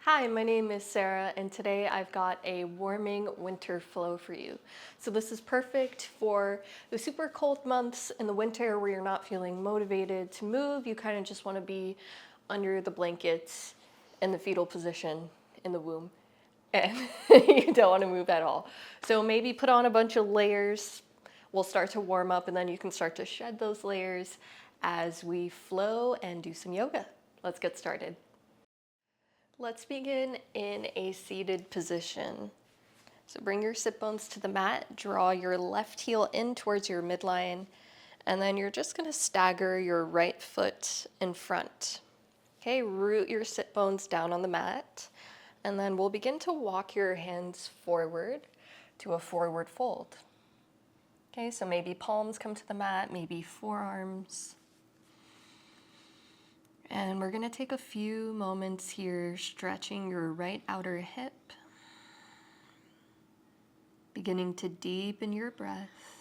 Hi, my name is Sarah, and today I've got a warming winter flow for you. So this is perfect for the super cold months in the winter where you're not feeling motivated to move. You kind of just want to be under the blankets in the fetal position in the womb, and you don't want to move at all. So maybe put on a bunch of layers. We'll start to warm up, and then you can start to shed those layers as we flow and do some yoga. Let's get started. Let's begin in a seated position. So bring your sit bones to the mat, draw your left heel in towards your midline, and then you're just gonna stagger your right foot in front. Okay, root your sit bones down on the mat, and then we'll begin to walk your hands forward to a forward fold. Okay, so maybe palms come to the mat, maybe forearms. And we're going to take a few moments here stretching your right outer hip, beginning to deepen your breath.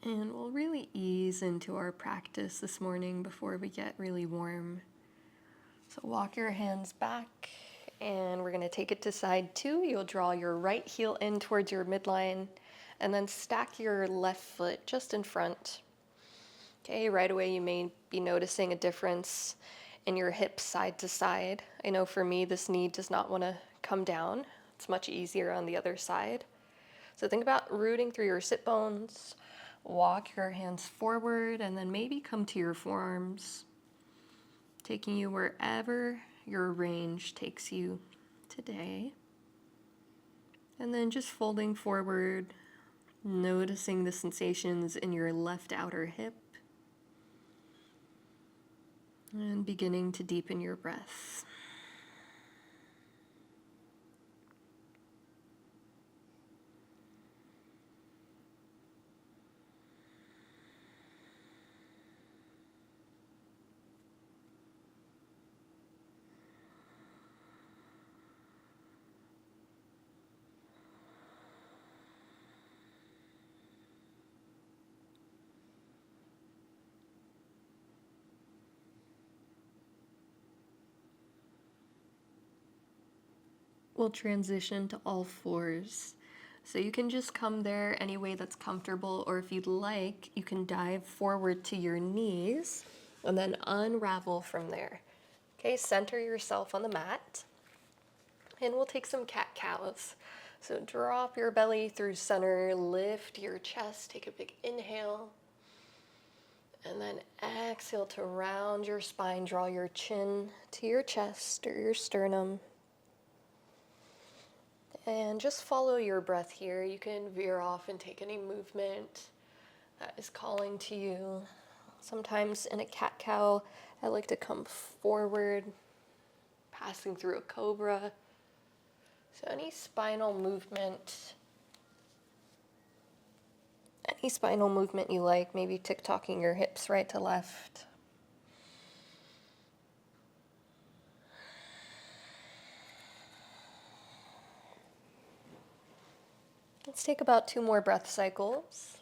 And we'll really ease into our practice this morning before we get really warm. So walk your hands back, and we're going to take it to side two. You'll draw your right heel in towards your midline, and then stack your left foot just in front. Okay, right away you may be noticing a difference in your hips side to side. I know for me, this knee does not want to come down. It's much easier on the other side. So think about rooting through your sit bones. Walk your hands forward and then maybe come to your forearms, taking you wherever your range takes you today. And then just folding forward, noticing the sensations in your left outer hip, and beginning to deepen your breath. We'll transition to all fours. So you can just come there any way that's comfortable, or if you'd like, you can dive forward to your knees and then unravel from there. Okay, center yourself on the mat, and we'll take some cat-cows. So drop your belly through center, lift your chest, take a big inhale, and then exhale to round your spine, draw your chin to your chest or your sternum. And just follow your breath here. You can veer off and take any movement that is calling to you. Sometimes in a cat-cow, I like to come forward, passing through a cobra. So any spinal movement you like, maybe tick-tocking your hips right to left. Let's take about 2 more breath cycles.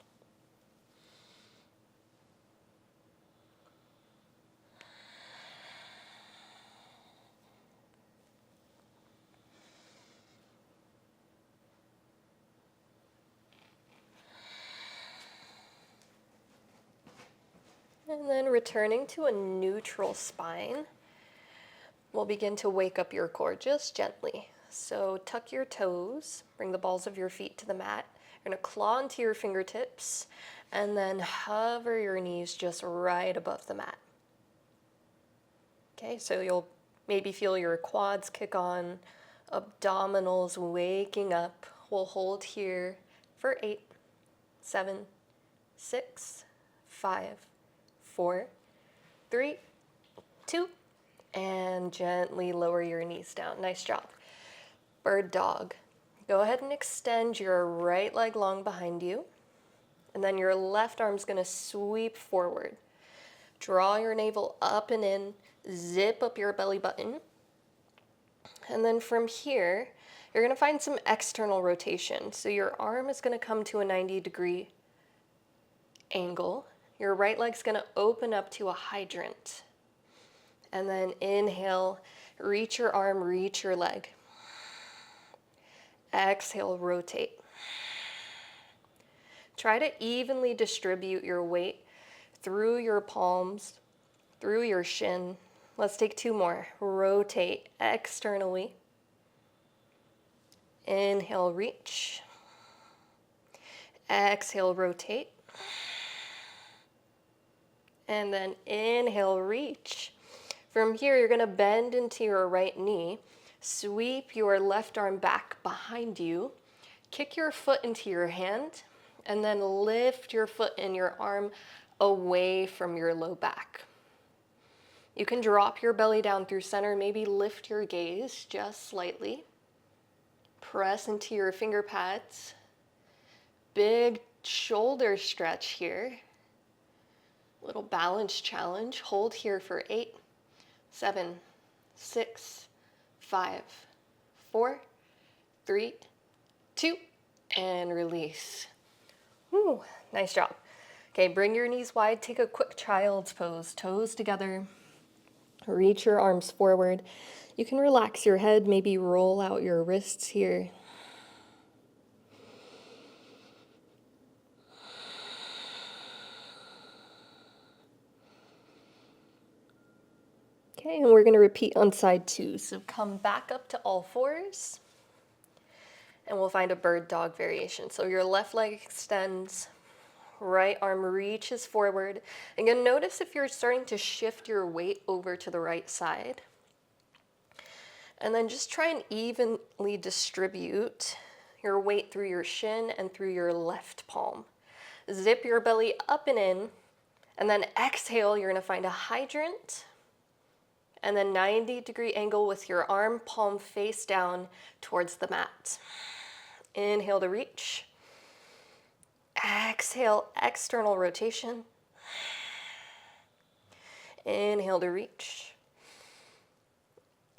And then returning to a neutral spine, we'll begin to wake up your core just gently. So tuck your toes, bring the balls of your feet to the mat. You're going to claw into your fingertips and then hover your knees just right above the mat. Okay, so you'll maybe feel your quads kick on, abdominals waking up. We'll hold here for 8, 7, 6, 5, 4, 3, 2, and gently lower your knees down. Nice job. Bird dog. Go ahead and extend your right leg long behind you, and then your left arm's going to sweep forward. Draw your navel up and in, zip up your belly button. And then from here, you're gonna find some external rotation. So your arm is gonna come to a 90-degree angle. Your right leg's gonna open up to a hydrant. And then inhale, reach your arm, reach your leg. Exhale, rotate. Try to evenly distribute your weight through your palms, through your shin. Let's take 2 more. Rotate externally. Inhale, reach. Exhale, rotate. And then inhale, reach. From here, you're gonna bend into your right knee, sweep your left arm back behind you, kick your foot into your hand, and then lift your foot and your arm away from your low back. You can drop your belly down through center, maybe lift your gaze just slightly. Press into your finger pads. Big shoulder stretch here. Little balance challenge. Hold here for 8, 7, 6, 5, 4, 3, 2, and release. Woo, nice job. Okay, bring your knees wide, take a quick child's pose, toes together, reach your arms forward. You can relax your head, maybe roll out your wrists here. Okay, and we're gonna repeat on side 2. So come back up to all fours, and we'll find a bird dog variation. So your left leg extends, right arm reaches forward. Again, notice if you're starting to shift your weight over to the right side. And then just try and evenly distribute your weight through your shin and through your left palm. Zip your belly up and in, and then exhale, you're gonna find a hydrant, and then 90-degree angle with your arm, palm face down towards the mat. Inhale to reach. Exhale, external rotation. Inhale to reach.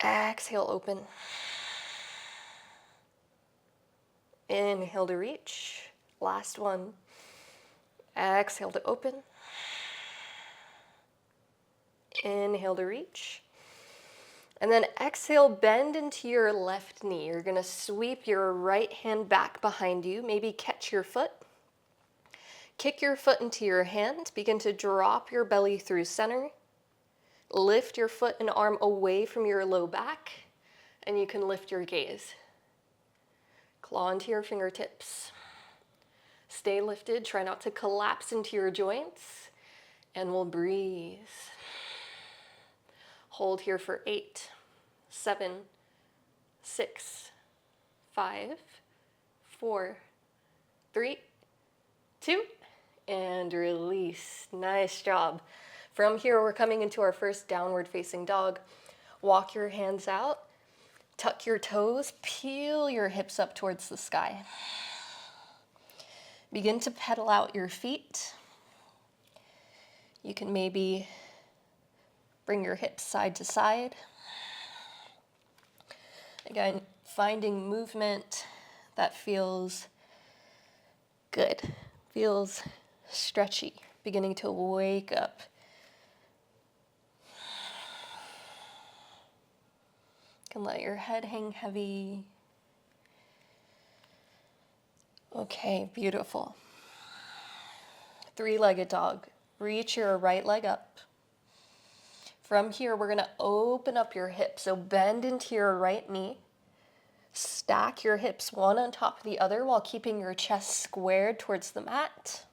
Exhale, open. Inhale to reach. Last one. Exhale to open. Inhale to reach. And then exhale, bend into your left knee. You're gonna sweep your right hand back behind you, maybe catch your foot. Kick your foot into your hand, begin to drop your belly through center. Lift your foot and arm away from your low back, and you can lift your gaze. Claw into your fingertips. Stay lifted, try not to collapse into your joints, and we'll breathe. Hold here for 8, 7, 6, 5, 4, 3, 2, and release. Nice job. From here, we're coming into our first downward facing dog. Walk your hands out, tuck your toes, peel your hips up towards the sky. Begin to pedal out your feet. You can maybe bring your hips side to side. Again, finding movement that feels good, feels stretchy, beginning to wake up. You can let your head hang heavy. Okay, beautiful. 3-legged dog. Reach your right leg up. From here, we're gonna open up your hips. So bend into your right knee. Stack your hips one on top of the other while keeping your chest squared towards the mat.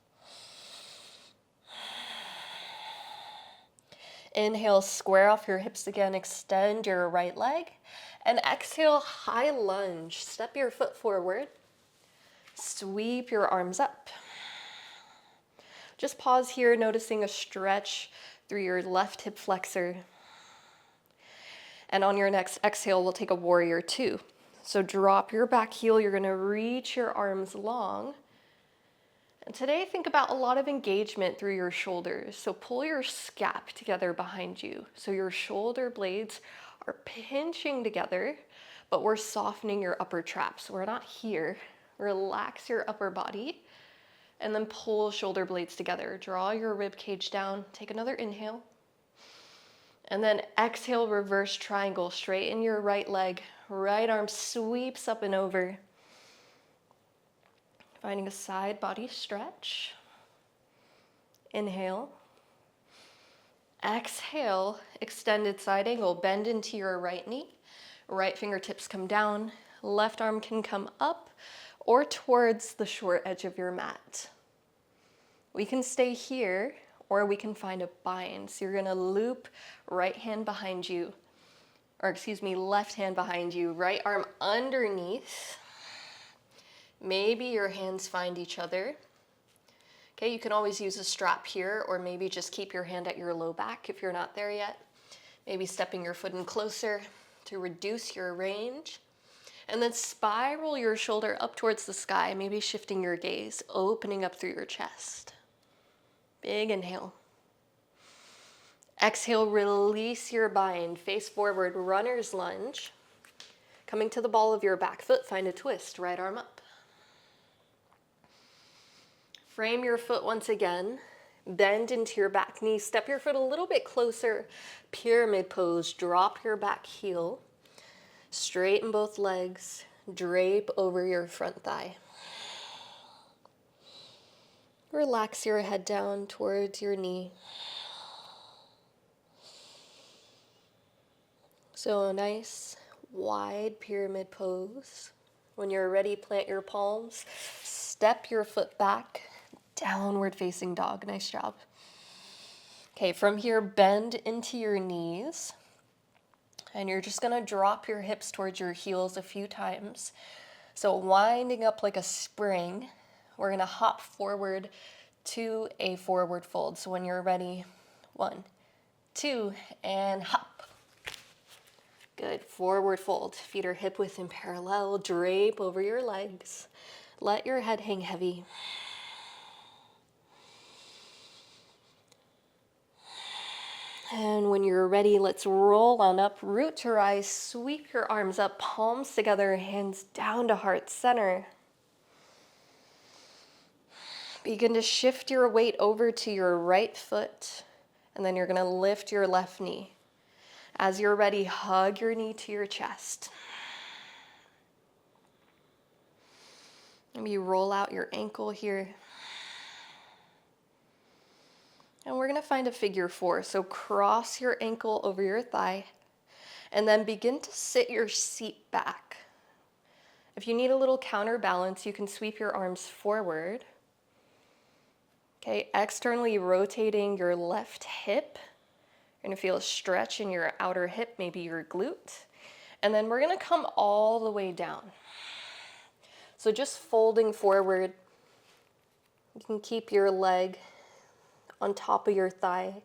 Inhale, square off your hips again, extend your right leg. And exhale, high lunge. Step your foot forward. Sweep your arms up. Just pause here, noticing a stretch through your left hip flexor. And on your next exhale, we'll take a warrior 2. So drop your back heel. You're gonna reach your arms long And today, think about a lot of engagement through your shoulders. So pull your scap together behind you. So your shoulder blades are pinching together, but we're softening your upper trap. So we're not here. Relax your upper body and then pull shoulder blades together. Draw your rib cage down. Take another inhale. And then exhale, reverse triangle. Straighten your right leg. Right arm sweeps up and over. Finding a side body stretch. Inhale. Exhale, extended side angle. Bend into your right knee. Right fingertips come down. Left arm can come up or towards the short edge of your mat. We can stay here or we can find a bind. So you're gonna loop right hand behind you, or excuse me, left hand behind you, right arm underneath. Maybe your hands find each other. Okay, you can always use a strap here, or maybe just keep your hand at your low back if you're not there yet. Maybe stepping your foot in closer to reduce your range. And then spiral your shoulder up towards the sky, maybe shifting your gaze, opening up through your chest. Big inhale. Exhale, release your bind, face forward, runner's lunge. Coming to the ball of your back foot, find a twist, right arm up. Frame your foot once again, bend into your back knee, step your foot a little bit closer, pyramid pose, drop your back heel, straighten both legs, drape over your front thigh. Relax your head down towards your knee. So a nice wide pyramid pose. When you're ready, plant your palms, step your foot back, downward facing dog. Nice job. Okay, from here, bend into your knees. And you're just gonna drop your hips towards your heels a few times. So winding up like a spring, we're gonna hop forward to a forward fold. So when you're ready, 1, 2, and hop. Good, forward fold. Feet are hip width and parallel. Drape over your legs. Let your head hang heavy. And when you're ready, let's roll on up, root to rise, sweep your arms up, palms together, hands down to heart center. Begin to shift your weight over to your right foot, and then you're gonna lift your left knee. As you're ready, hug your knee to your chest. Maybe roll out your ankle here. And we're gonna find a figure 4. So cross your ankle over your thigh and then begin to sit your seat back. If you need a little counterbalance, you can sweep your arms forward. Okay, externally rotating your left hip. You're gonna feel a stretch in your outer hip, maybe your glute. And then we're gonna come all the way down. So just folding forward. You can keep your leg on top of your thigh.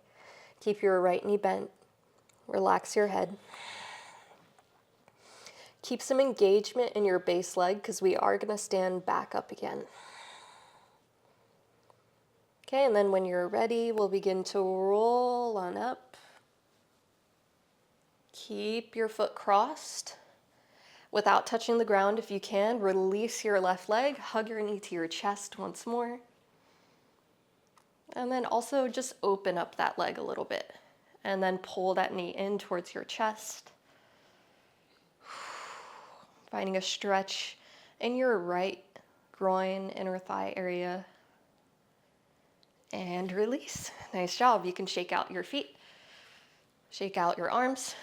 Keep your right knee bent. Relax your head. Keep some engagement in your base leg because we are going to stand back up again. Okay, and then when you're ready, we'll begin to roll on up. Keep your foot crossed. Without touching the ground, if you can, release your left leg. Hug your knee to your chest once more. And then also just open up that leg a little bit. And then pull that knee in towards your chest. Finding a stretch in your right groin, inner thigh area. And release. Nice job. You can shake out your feet. Shake out your arms.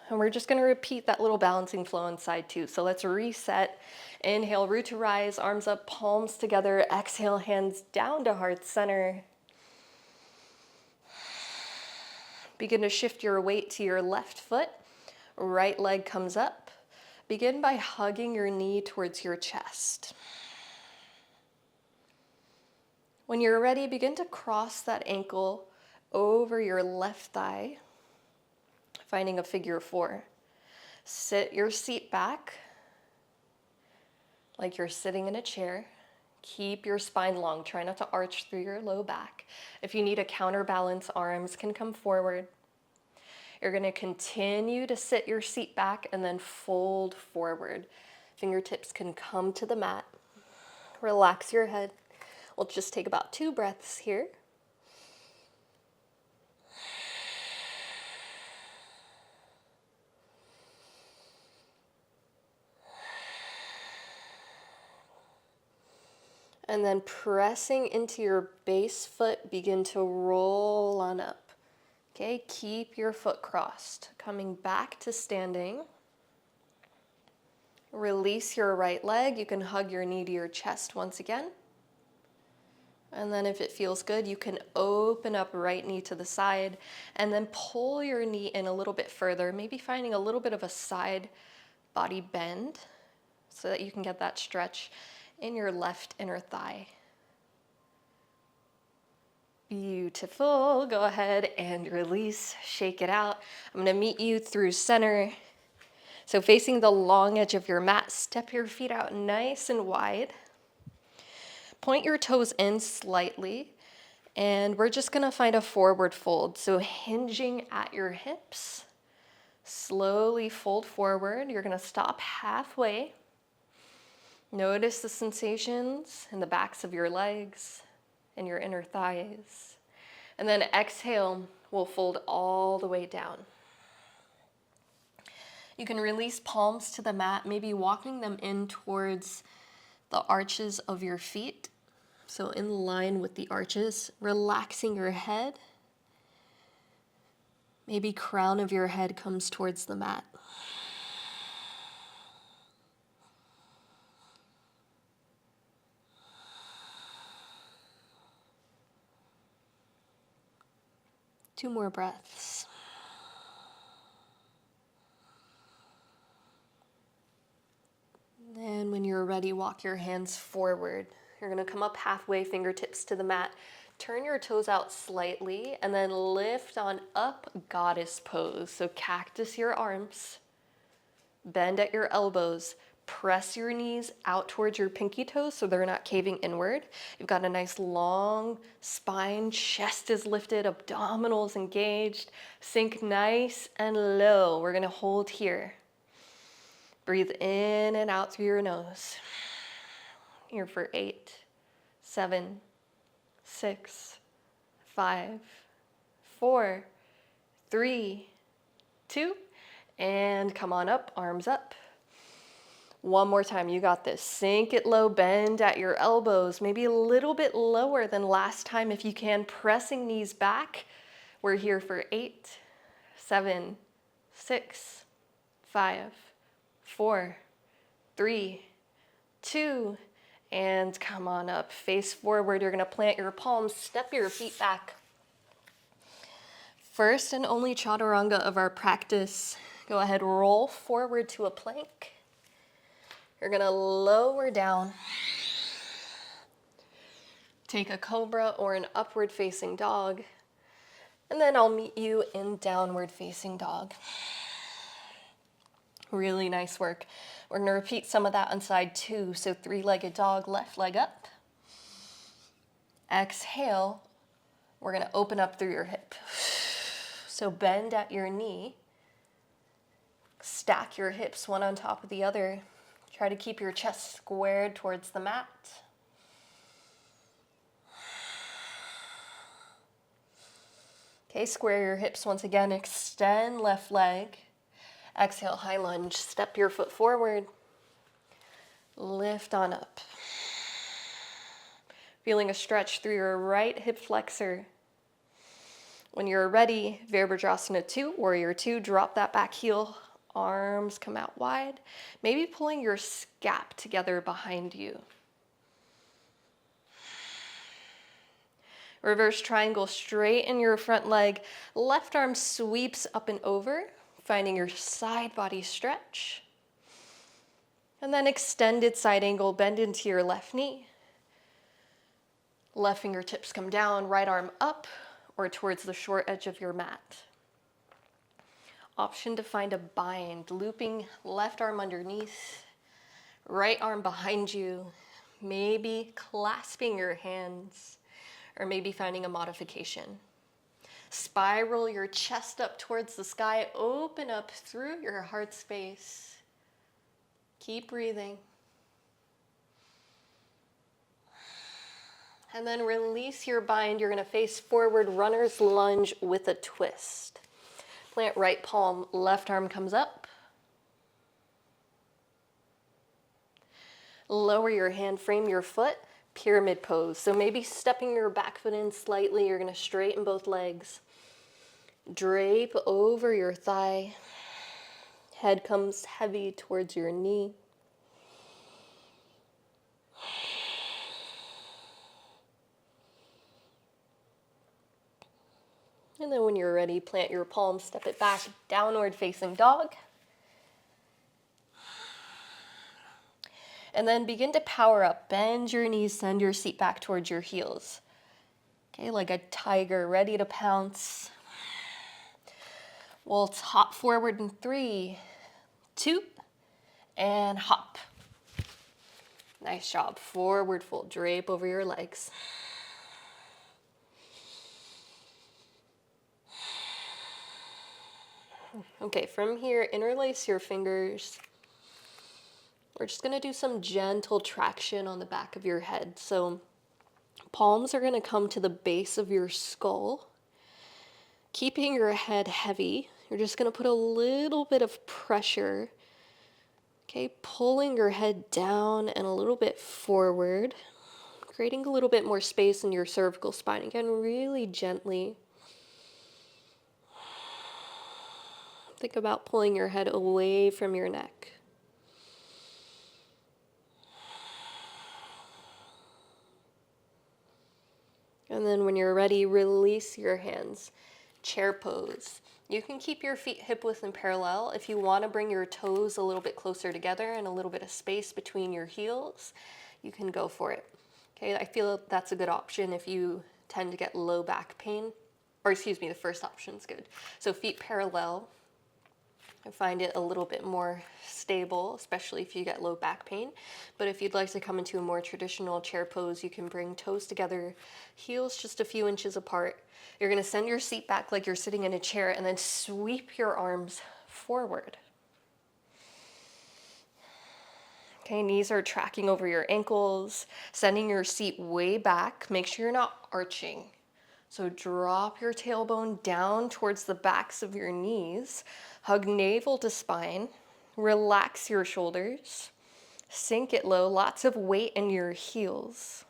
And we're just going to repeat that little balancing flow on side 2. So let's reset. Inhale, root to rise, arms up, palms together. Exhale, hands down to heart center. Begin to shift your weight to your left foot. Right leg comes up. Begin by hugging your knee towards your chest. When you're ready, begin to cross that ankle over your left thigh, finding a figure 4. Sit your seat back like you're sitting in a chair. Keep your spine long. Try not to arch through your low back. If you need a counterbalance, arms can come forward. You're going to continue to sit your seat back and then fold forward. Fingertips can come to the mat. Relax your head. We'll just take about 2 breaths here. And then pressing into your base foot, begin to roll on up. Okay, keep your foot crossed. Coming back to standing. Release your right leg. You can hug your knee to your chest once again. And then if it feels good, you can open up right knee to the side and then pull your knee in a little bit further, maybe finding a little bit of a side body bend so that you can get that stretch in your left inner thigh. Beautiful. Go ahead and release, shake it out. I'm going to meet you through center. So facing the long edge of your mat, step your feet out nice and wide. Point your toes in slightly, and we're just going to find a forward fold. So hinging at your hips, slowly fold forward. You're going to stop halfway. Notice the sensations in the backs of your legs and your inner thighs. And then exhale, we'll fold all the way down. You can release palms to the mat, maybe walking them in towards the arches of your feet. So in line with the arches, relaxing your head. Maybe crown of your head comes towards the mat. Two more breaths. And when you're ready, walk your hands forward. You're going to come up halfway, fingertips to the mat. Turn your toes out slightly and then lift on up, goddess pose. So cactus your arms, bend at your elbows, press your knees out towards your pinky toes so they're not caving inward. You've got a nice long spine, chest is lifted, abdominals engaged. Sink nice and low. We're going to hold here. Breathe in and out through your nose. Here for 8, 7, 6, 5, 4, 3, 2, and come on up, arms up. One more time, you got this. Sink it low, bend at your elbows, maybe a little bit lower than last time if you can, pressing knees back. We're here for 8, 7, 6, 5, 4, 3, 2, and come on up. Face forward. You're going to plant your palms, step your feet back. First and only chaturanga of our practice. Go ahead, roll forward to a plank. You're going to lower down. Take a cobra or an upward facing dog. And then I'll meet you in downward facing dog. Really nice work. We're going to repeat some of that on side 2. So 3-legged dog, left leg up. Exhale. We're going to open up through your hip. So bend at your knee. Stack your hips one on top of the other. Try to keep your chest squared towards the mat. Okay, square your hips once again. Extend left leg. Exhale, high lunge. Step your foot forward. Lift on up. Feeling a stretch through your right hip flexor. When you're ready, Virabhadrasana 2, Warrior 2, drop that back heel. Arms come out wide. Maybe pulling your scap together behind you. Reverse triangle, straighten your front leg. Left arm sweeps up and over. Finding your side body stretch. And then extended side angle, bend into your left knee. Left fingertips come down, right arm up or towards the short edge of your mat. Option to find a bind, looping left arm underneath, right arm behind you. maybe clasping your hands, or maybe finding a modification. Spiral your chest up towards the sky, open up through your heart space. Keep breathing. And then release your bind. You're going to face forward, runner's lunge with a twist. Plant right palm, left arm comes up. Lower your hand, frame your foot, pyramid pose. So maybe stepping your back foot in slightly. You're going to straighten both legs. Drape over your thigh. Head comes heavy towards your knee. And then when you're ready, plant your palms, step it back, downward facing dog. And then begin to power up. Bend your knees, send your seat back towards your heels. Okay, like a tiger ready to pounce. We'll hop forward in 3, 2, and hop. Nice job. Forward fold, drape over your legs. Okay, from here, interlace your fingers. We're just going to do some gentle traction on the back of your head. So palms are going to come to the base of your skull. Keeping your head heavy, you're just going to put a little bit of pressure. Okay, pulling your head down and a little bit forward, creating a little bit more space in your cervical spine. Again, really gently. Think about pulling your head away from your neck. And then when you're ready, release your hands. Chair pose. You can keep your feet hip width and parallel. If you want to bring your toes a little bit closer together and a little bit of space between your heels, you can go for it. Okay, I feel that's a good option if you tend to get low back pain. Or excuse me, the first option is good. So feet parallel. I find it a little bit more stable, especially if you get low back pain. But if you'd like to come into a more traditional chair pose, you can bring toes together, heels just a few inches apart. You're going to send your seat back like you're sitting in a chair and then sweep your arms forward. Okay, knees are tracking over your ankles, sending your seat way back. Make sure you're not arching. So drop your tailbone down towards the backs of your knees. Hug navel to spine. Relax your shoulders. Sink it low. Lots of weight in your heels.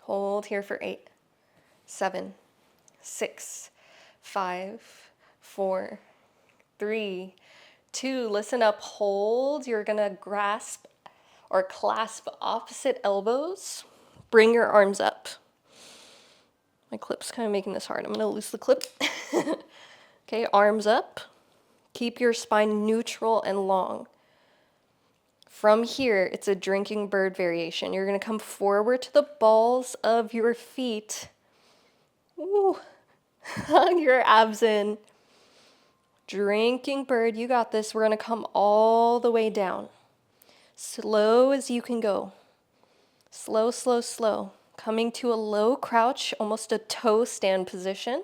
Hold here for 8, 7, 6, 5, 4, 3, 2. Listen up. Hold. You're going to grasp or clasp opposite elbows. Bring your arms up. My clip's kind of making this hard. I'm going to loose the clip. Okay, arms up. Keep your spine neutral and long. From here, it's a drinking bird variation. You're going to come forward to the balls of your feet. Ooh. Hug your abs in. Drinking bird, you got this. We're going to come all the way down. Slow as you can go. Slow, slow, slow. Coming to a low crouch, almost a toe stand position.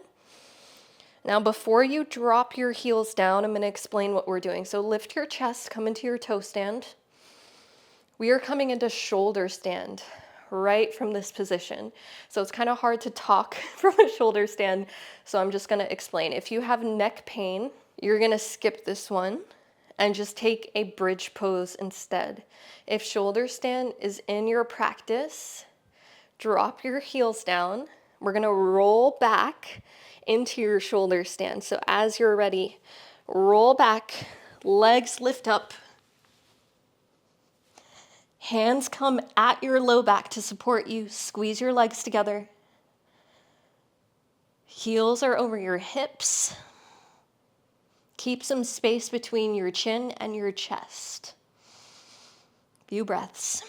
Now, before you drop your heels down, I'm going to explain what we're doing. So lift your chest, come into your toe stand. We are coming into shoulder stand right from this position. So it's kind of hard to talk from a shoulder stand. So I'm just going to explain. If you have neck pain, you're going to skip this one and just take a bridge pose instead. If shoulder stand is in your practice, drop your heels down. We're going to roll back into your shoulder stand. So as you're ready, roll back, legs lift up. Hands come at your low back to support you. Squeeze your legs together. Heels are over your hips. Keep some space between your chin and your chest. Few breaths.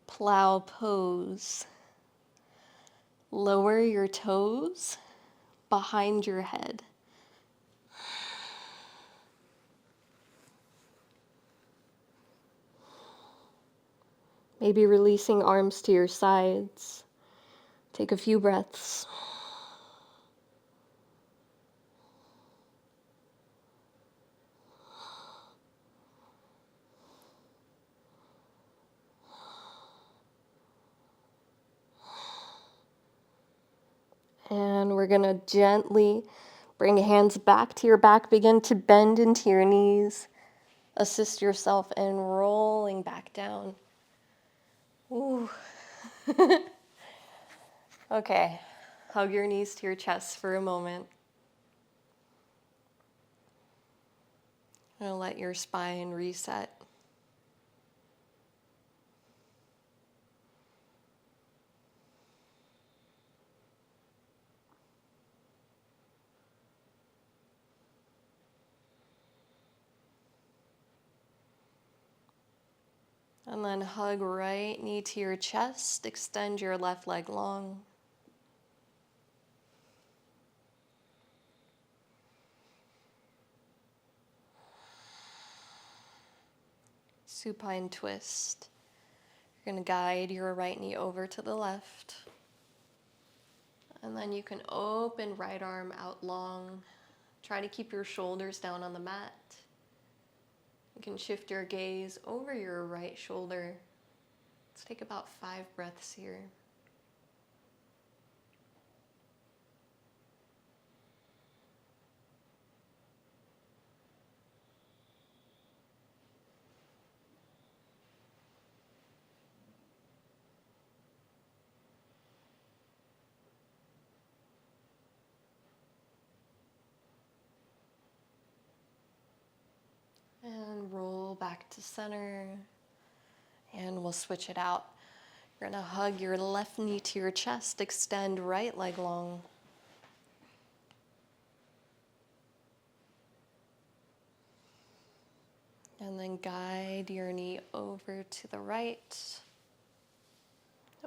Plow pose. Lower your toes behind your head. Maybe releasing arms to your sides. Take a few breaths. And we're going to gently bring hands back to your back. Begin to bend into your knees. Assist yourself in rolling back down. Ooh. Okay. Hug your knees to your chest for a moment. And let your spine reset. And then hug right knee to your chest. Extend your left leg long. Supine twist. You're going to guide your right knee over to the left. And then you can open right arm out long. Try to keep your shoulders down on the mat. You can shift your gaze over your right shoulder. Let's take about 5 breaths here. And roll back to center. And we'll switch it out. You're going to hug your left knee to your chest. Extend right leg long. And then guide your knee over to the right.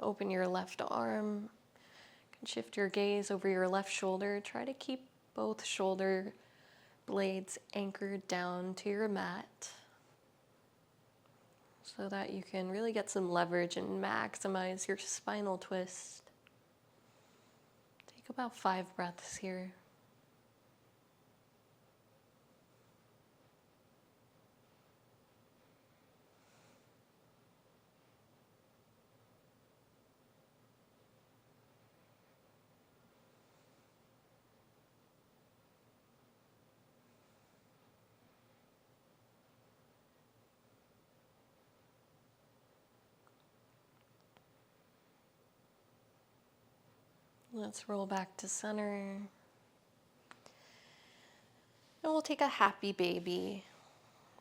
Open your left arm. You can shift your gaze over your left shoulder. Try to keep both shoulder blades anchored down to your mat so that you can really get some leverage and maximize your spinal twist. Take about 5 breaths here. Let's roll back to center. And we'll take a happy baby.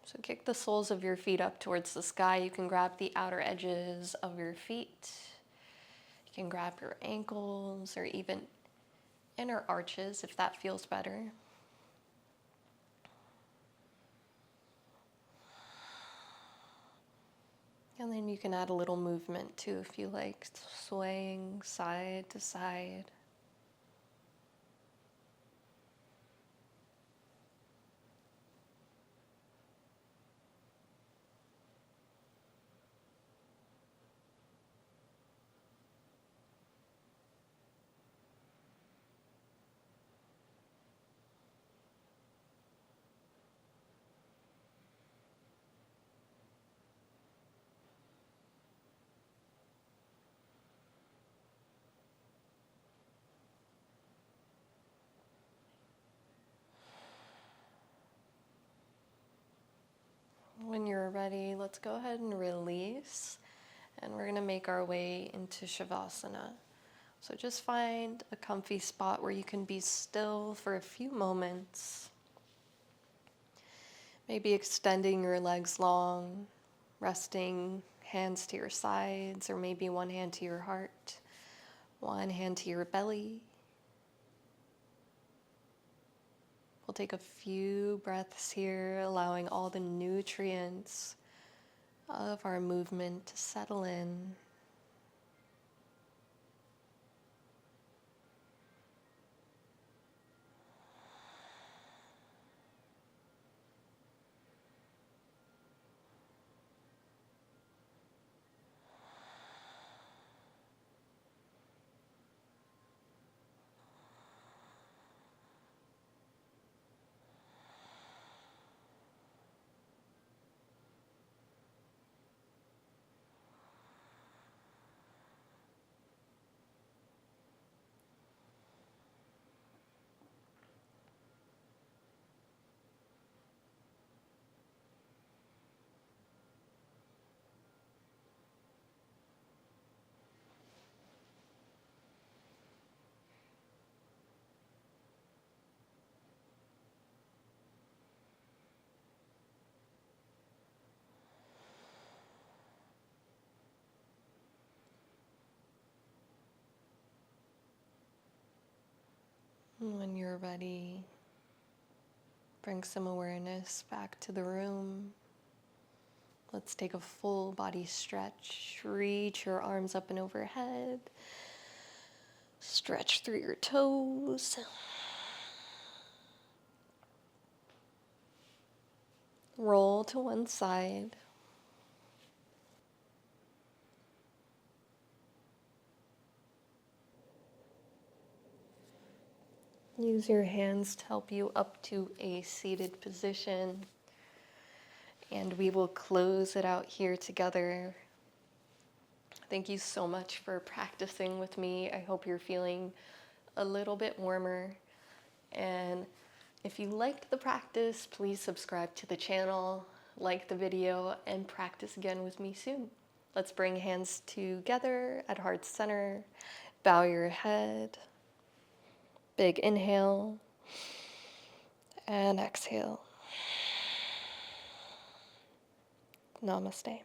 So kick the soles of your feet up towards the sky. You can grab the outer edges of your feet. You can grab your ankles or even inner arches if that feels better. And then you can add a little movement too if you like, swaying side to side. When you're ready, let's go ahead and release. And we're going to make our way into Shavasana. So just find a comfy spot where you can be still for a few moments. Maybe extending your legs long, resting hands to your sides, or maybe one hand to your heart, one hand to your belly. We'll take a few breaths here, allowing all the nutrients of our movement to settle in. When you're ready, bring some awareness back to the room. Let's take a full body stretch. Reach your arms up and overhead. Stretch through your toes. Roll to one side. Use your hands to help you up to a seated position. And we will close it out here together. Thank you so much for practicing with me. I hope you're feeling a little bit warmer. And if you liked the practice, please subscribe to the channel, like the video, and practice again with me soon. Let's bring hands together at heart center. Bow your head. Big inhale. And exhale. Namaste.